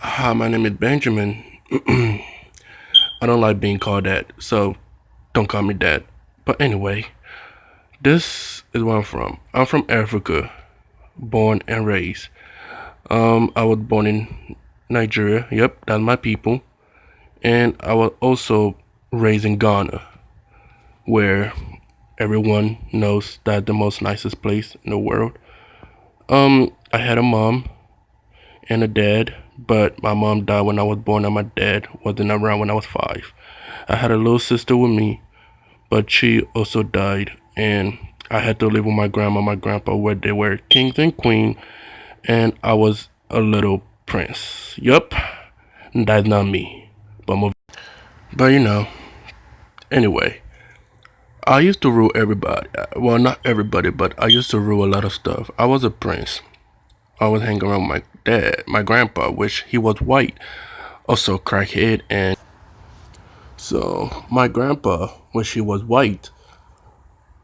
Hi, my name is Benjamin. I don't like being called that, so don't call me that. But anyway, this is where I'm from. I'm from Africa, born and raised. I was born in Nigeria. Yep, that's my people. And I was also raised in Ghana, where everyone knows that's the most nicest place in the world. I had a mom and a dad, but my mom died when I was born, and my dad wasn't around when I was 5. I had a little sister with me, but she also died, and I had to live with my grandma, my grandpa, where they were kings and queen, and I was a little prince. Yup, that's not me. But anyway, I used to rule everybody. Well, not everybody, but I used to rule a lot of stuff. I was a prince. I was hanging around with my dad, my grandpa, which he was white, also crackhead, and so my grandpa, which he was white,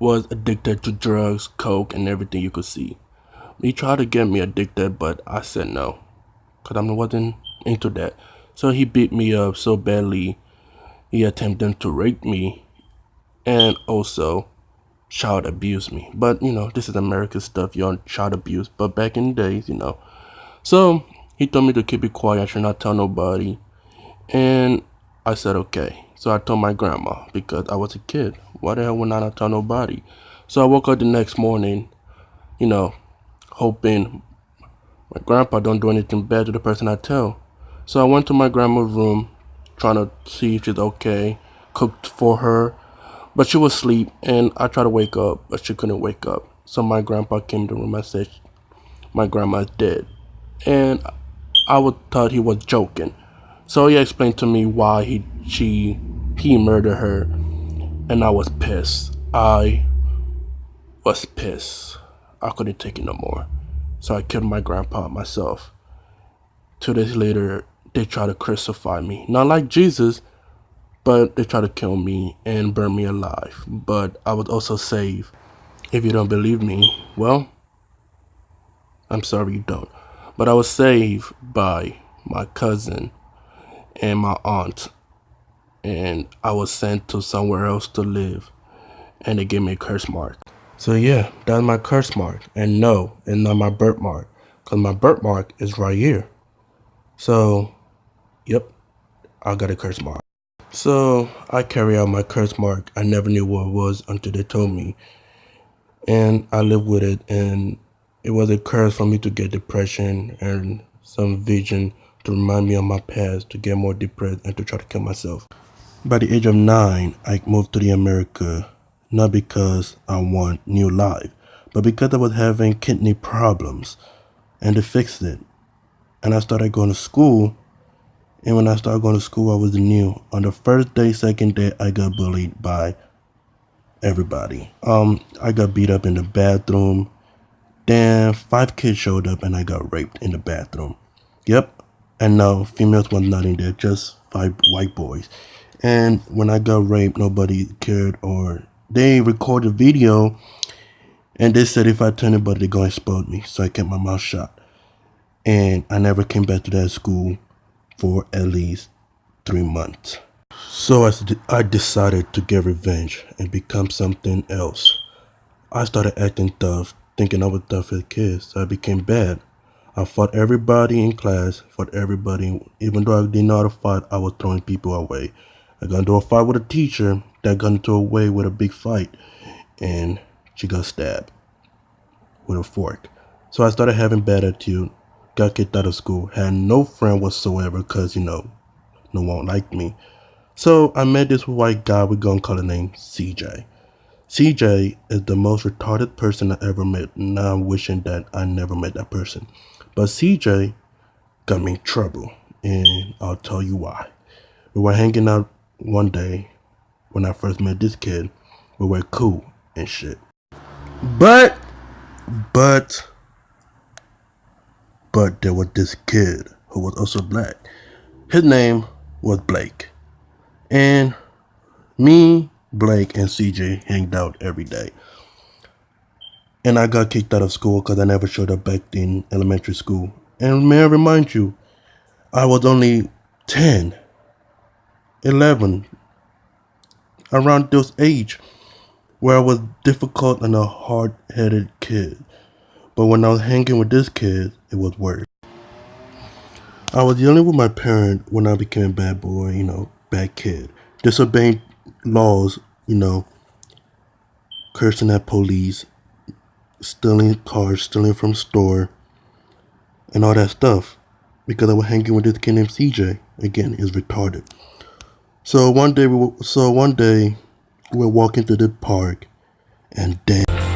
was addicted to drugs, coke, and everything you could see. He tried to get me addicted, but I said no, because I wasn't into that. So he beat me up so badly, he attempted to rape me and also child abuse me. But this is American stuff, you're on child abuse. But back in the days. So he told me to keep it quiet, I should not tell nobody. And I said okay. So I told my grandma because I was a kid. Why the hell would I not tell nobody? So I woke up the next morning, you know, hoping my grandpa don't do anything bad to the person I tell. So I went to my grandma's room, trying to see if she's okay, cooked for her, but she was asleep, and I tried to wake up, but she couldn't wake up. So my grandpa came to the room and said, my grandma's dead. And I would thought he was joking. So he explained to me why he murdered her, and I was pissed. I was pissed. I couldn't take it no more. So I killed my grandpa myself. 2 days later, they tried to crucify me. Not like Jesus, but they tried to kill me and burn me alive. But I was also saved. If you don't believe me, well, I'm sorry you don't. But I was saved by my cousin and my aunt, and I was sent to somewhere else to live, and they gave me a curse mark. So yeah, that's my curse mark, and no, it's not my birthmark, cause my birthmark is right here. So, yep, I got a curse mark. So I carry out my curse mark. I never knew what it was until they told me, and I lived with it, and it was a curse for me to get depression and some vision to remind me of my past, to get more depressed and to try to kill myself. By the age of 9, I moved to the America, not because I want new life, but because I was having kidney problems, and they fixed it. And I started going to school, and when I started going to school, I was new. On the first day, second day, I got bullied by everybody. I got beat up in the bathroom. Then 5 kids showed up, and I got raped in the bathroom. Yep, and no, females was not in there, just 5 white boys. And when I got raped, nobody cared, or they recorded video, and they said if I tell anybody, they're gonna expose me. So I kept my mouth shut, and I never came back to that school for at least 3 months. So I decided to get revenge and become something else. I started acting tough, thinking I was tough as kids, so I became bad. I fought everybody in class, fought everybody. Even though I didn't know how to fight, I was throwing people away. I got into a fight with a teacher that got into a way with a big fight, and she got stabbed with a fork. So I started having bad attitude, got kicked out of school, had no friend whatsoever because, no one liked me. So I met this white guy, we're gonna call his name CJ. CJ is the most retarded person I ever met. Now I'm wishing that I never met that person. But CJ got me in trouble, and I'll tell you why. We were hanging out one day when I first met this kid. We were cool and shit. But, but, but there was this kid who was also black. His name was Blake. And me, Blake, and CJ hanged out every day. And I got kicked out of school because I never showed up back in elementary school. And may I remind you, I was only 10, 11, around this age, where I was difficult and a hard-headed kid. But when I was hanging with this kid, it was worse. I was yelling with my parent when I became a bad boy, bad kid. Disobeying laws, cursing at police, stealing cars, stealing from store, and all that stuff. Because I was hanging with this kid named CJ. Again, he's retarded. So one day we were walking through the park, and damn.